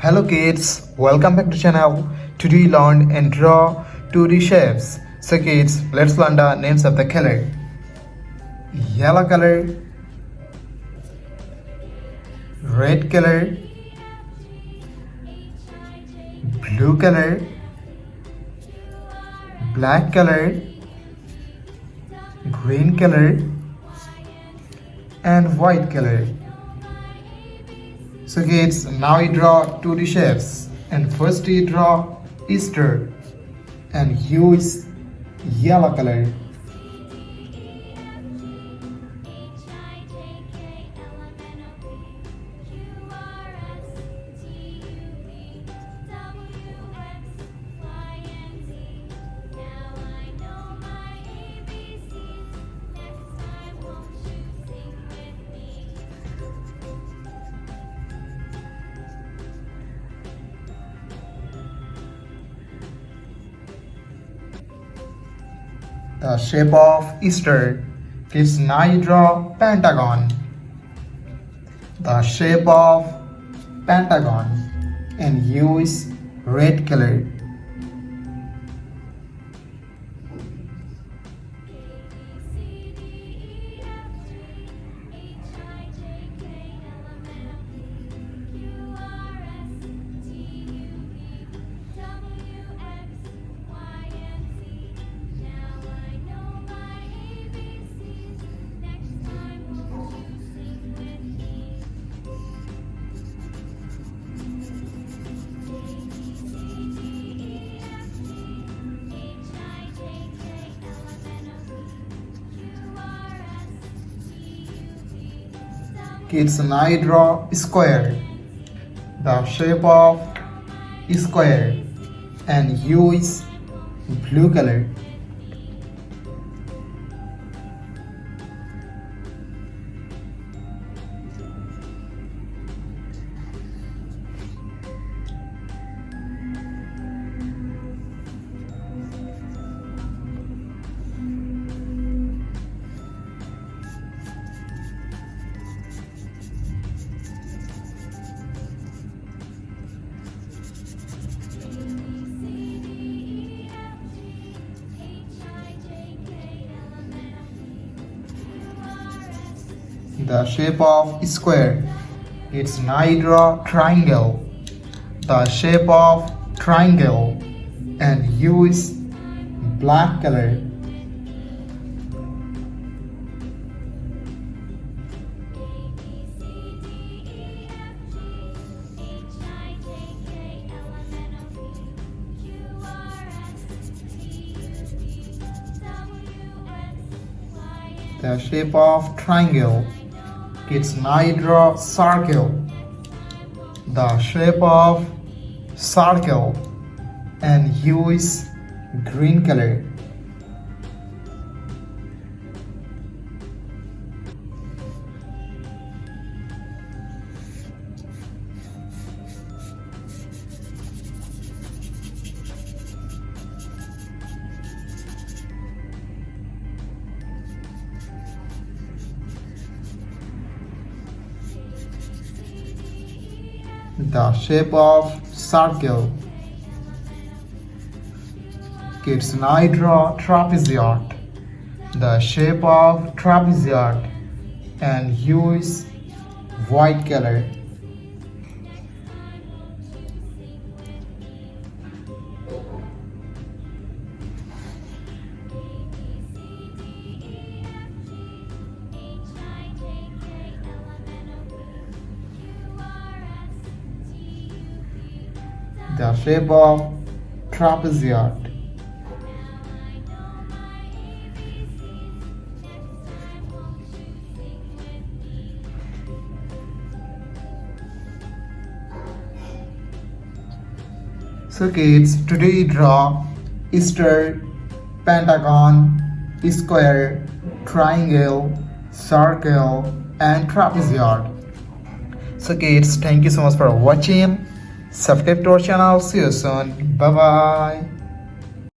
Hello kids, welcome back to channel. Today we learn and draw 2D shapes. So kids, let's learn the names of the color. Yellow color, red color, blue color, black color, green color, and white color. So kids, now you draw 2D shapes, and first you draw Easter and use yellow color. The shape of Easter. Kids, now you draw pentagon. The shape of pentagon and use red color. Kids, now you draw square. The shape of square and use blue color. The shape of square. It's now you draw triangle. The shape of triangle and use black color. The shape of triangle. Kids, now you draw circle. The shape of circle and use green color. The shape of circle. Kids, now I draw trapezoid. The shape of trapezoid and use white color. The shape of trapezoid. So kids, today draw Easter, pentagon, square, triangle, circle, and trapezoid. So kids, thank you so much for watching. Subscribe to our channel. See you soon. Bye bye.